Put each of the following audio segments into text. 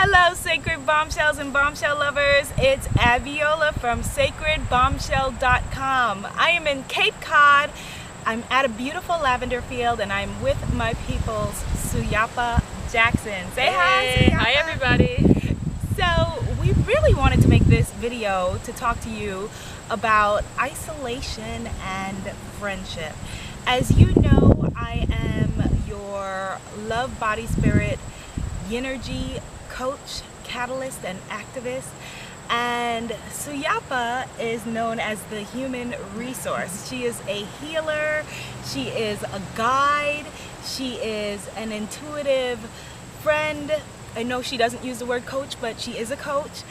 Hello, Sacred Bombshells and Bombshell lovers. It's Abiola from sacredbombshell.com. I am in Cape Cod. I'm at a beautiful lavender field and I'm with my people's Zuyapa Jackson. Say hi, Zuyapa. Hi, everybody. So we really wanted to make this video to talk to you about isolation and friendship. As you know, I am your love, body, spirit, Yinergy coach, catalyst, and activist. And Zuyapa is known as the human resource. She is a healer, she is a guide, she is an intuitive friend. I know she doesn't use the word coach, but she is a coach.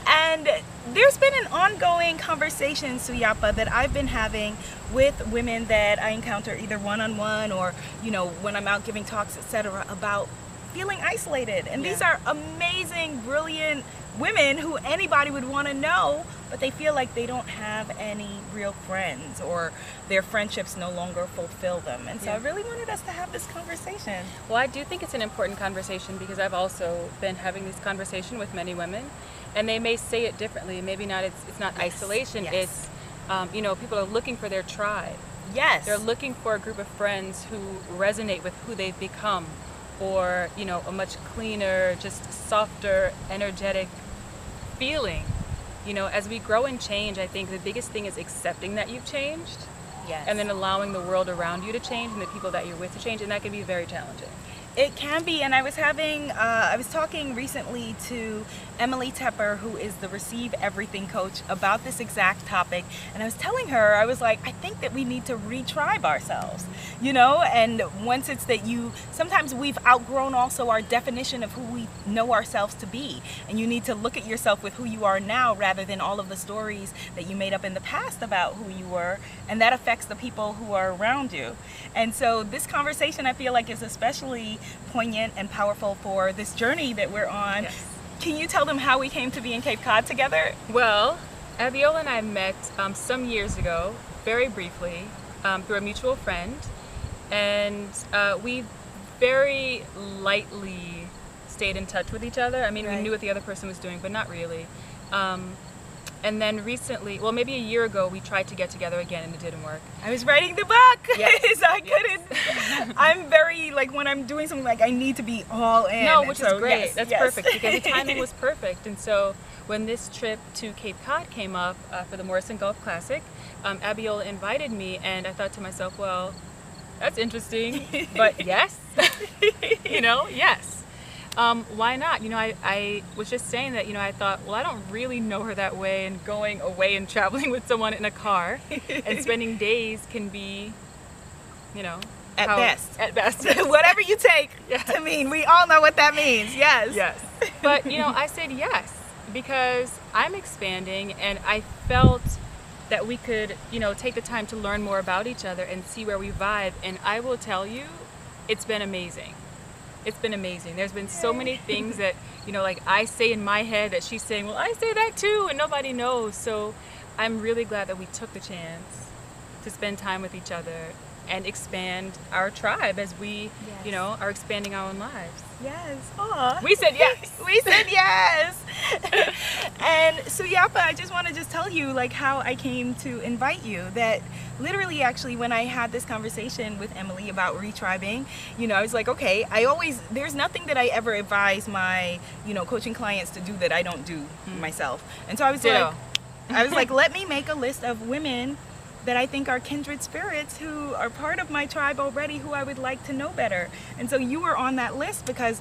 And there's been an ongoing conversation, Zuyapa, that I've been having with women that I encounter either one-on-one or, you know, when I'm out giving talks, etc., about feeling isolated. And these are amazing, brilliant women who anybody would want to know, but they feel like they don't have any real friends or their friendships no longer fulfill them. And so I really wanted us to have this conversation. Well, I do think it's an important conversation because I've also been having this conversation with many women, and they may say it differently. Maybe not. It's not isolation. It's you know, people are looking for their tribe. Yes. They're looking for a group of friends who resonate with who they've become, or, you know, a much cleaner, just softer, energetic feeling. You know, as we grow and change, I think the biggest thing is accepting that you've changed. Yes. And then allowing the world around you to change and the people that you're with to change, and that can be very challenging. It can be, and I was talking recently to Emily Tepper, who is the Receive Everything coach, about this exact topic, and I was telling her, I was like, I think that we need to re-tribe ourselves, you know, and once it's that sometimes we've outgrown also our definition of who we know ourselves to be, and you need to look at yourself with who you are now rather than all of the stories that you made up in the past about who you were, and that affects the people who are around you. And so this conversation, I feel like, is especially poignant and powerful for this journey that we're on. Yes. Can you tell them how we came to be in Cape Cod together? Well, Abiola and I met some years ago, very briefly, through a mutual friend, and we very lightly stayed in touch with each other. I mean, we knew what the other person was doing, but not really. And then recently, well, maybe a year ago, we tried to get together again and it didn't work. I was writing the book, yes. so I couldn't. I'm very, like, when I'm doing something, like, I need to be all in. No, which is great. Yes, That's perfect, because the timing was perfect. And so when this trip to Cape Cod came up for the Morrison Golf Classic, Abiola invited me, and I thought to myself, well, that's interesting, but yes, you know, yes. Why not? You know, I was just saying that, you know, I thought, well, I don't really know her that way, and going away and traveling with someone in a car and spending days can be, you know, at best. At best. Whatever you take to mean. We all know what that means. Yes. Yes. But, you know, I said yes because I'm expanding, and I felt that we could, you know, take the time to learn more about each other and see where we vibe. And I will tell you, it's been amazing. It's been amazing. There's been so many things that, you know, like I say in my head that she's saying, well, I say that too, and nobody knows. So I'm really glad that we took the chance to spend time with each other and expand our tribe as we, you know, are expanding our own lives. Yes. Aw. We said yes. We said yes. And Zuyapa, I just want to just tell you, like, how I came to invite you. That literally, actually, when I had this conversation with Emily about retribing, you know, I was like, okay, there's nothing that I ever advise my, you know, coaching clients to do that I don't do myself. And so I was like, let me make a list of women that I think are kindred spirits who are part of my tribe already, who I would like to know better. And so you were on that list because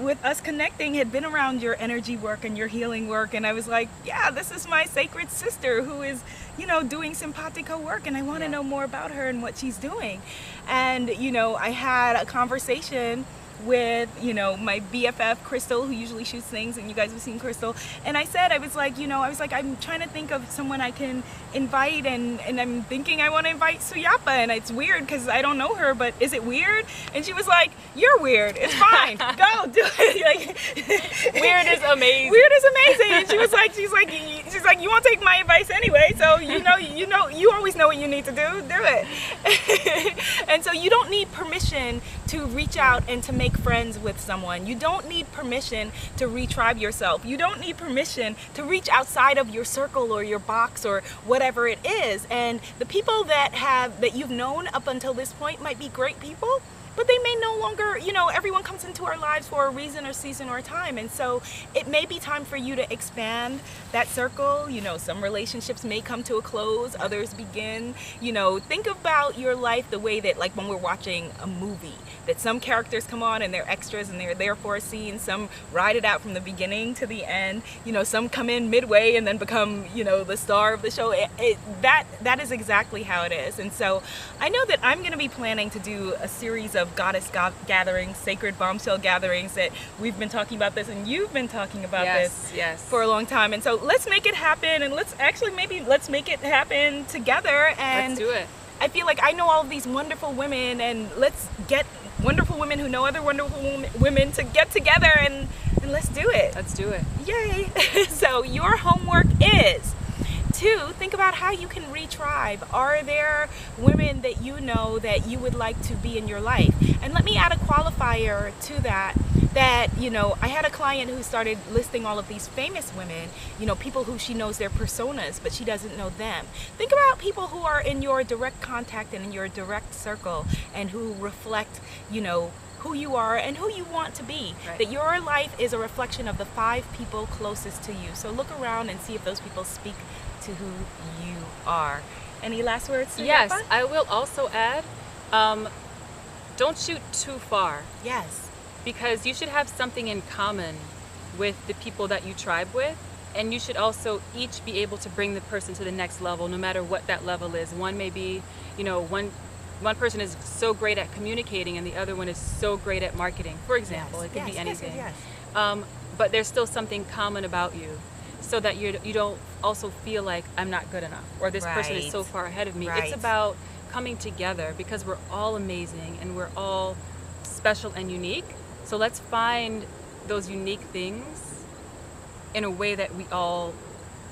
with us connecting had been around your energy work and your healing work, and I was like, yeah, this is my sacred sister who is, you know, doing simpatico work, and I want to know more about her and what she's doing. And, you know, I had a conversation with, you know, my BFF Crystal, who usually shoots things, and you guys have seen Crystal, and I was like, I'm trying to think of someone I can invite, and I'm thinking I want to invite Zuyapa, and it's weird because I don't know her, but is it weird? And she was like, you're weird, it's fine, go do it. Weird is amazing. Weird is amazing. And she's like, you won't take my advice anyway, so you always know what you need to do it. And so you don't need permission to reach out and to make make friends with someone. You don't need permission to retribe yourself. You don't need permission to reach outside of your circle or your box or whatever it is. And the people that you've known up until this point might be great people, but they may no longer, everyone comes into our lives for a reason or season or time. And so it may be time for you to expand that circle. Some relationships may come to a close, others begin. Think about your life the way that, like when we're watching a movie, that some characters come on and they're extras and they're there for a scene. Some ride it out from the beginning to the end. Some come in midway and then become, the star of the show. That is exactly how it is. And so I know that I'm going to be planning to do a series of goddess gatherings, sacred bombshell gatherings, that we've been talking about this and you've been talking about this for a long time. And so let's make it happen, and let's make it happen together. And let's do it. I feel like I know all of these wonderful women, and let's get wonderful women who know other wonderful women to get together and let's do it. Let's do it. Yay. So your homework is to think about how you can retribe. Are there women that you know that you would like to be in your life? And let me add a qualifier to that, I had a client who started listing all of these famous women, people who she knows their personas, but she doesn't know them. Think about people who are in your direct contact and in your direct circle and who reflect, who you are and who you want to be. Right. That your life is a reflection of the 5 people closest to you. So look around and see if those people speak to who you are. Any last words, Zuyapa? Yes, I will also add, don't shoot too far. Yes. Because you should have something in common with the people that you tribe with, and you should also each be able to bring the person to the next level, no matter what that level is. One may be, one person is so great at communicating and the other one is so great at marketing, for example. It could be anything. Yes. But there's still something common about you, so that you don't also feel like I'm not good enough, or this person is so far ahead of me. Right. It's about coming together, because we're all amazing and we're all special and unique. So let's find those unique things in a way that we all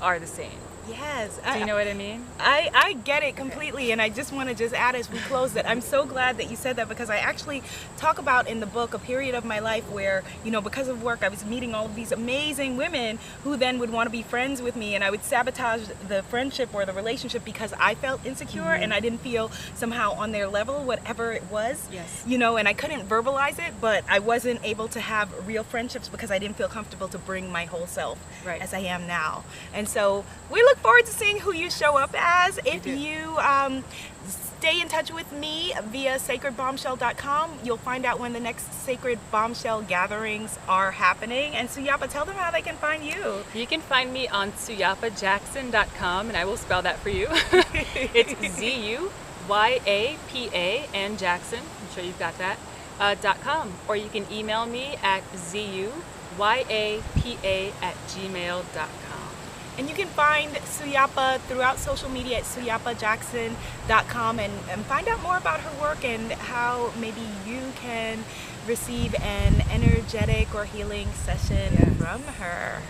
are the same. Yes. Do you know what I mean? I get it completely, and I just want to add as we close that I'm so glad that you said that, because I actually talk about in the book a period of my life where, because of work, I was meeting all of these amazing women who then would want to be friends with me, and I would sabotage the friendship or the relationship because I felt insecure and I didn't feel somehow on their level, whatever it was. Yes. And I couldn't verbalize it, but I wasn't able to have real friendships because I didn't feel comfortable to bring my whole self as I am now. And so we look forward to seeing who you show up as. If you stay in touch with me via sacredbombshell.com, you'll find out when the next Sacred Bombshell gatherings are happening. And Zuyapa, tell them how they can find you. You can find me on zuyapajackson.com, and I will spell that for you. It's ZUYAPA and Jackson, I'm sure you've got that, .com. Or you can email me at ZUYAPA@gmail.com. And you can find Zuyapa throughout social media at zuyapajackson.com and find out more about her work and how maybe you can receive an energetic or healing session from her.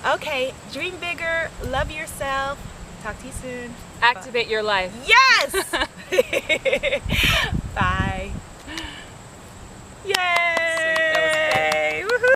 Okay, dream bigger, love yourself. Talk to you soon. Activate your life. Yes! Bye.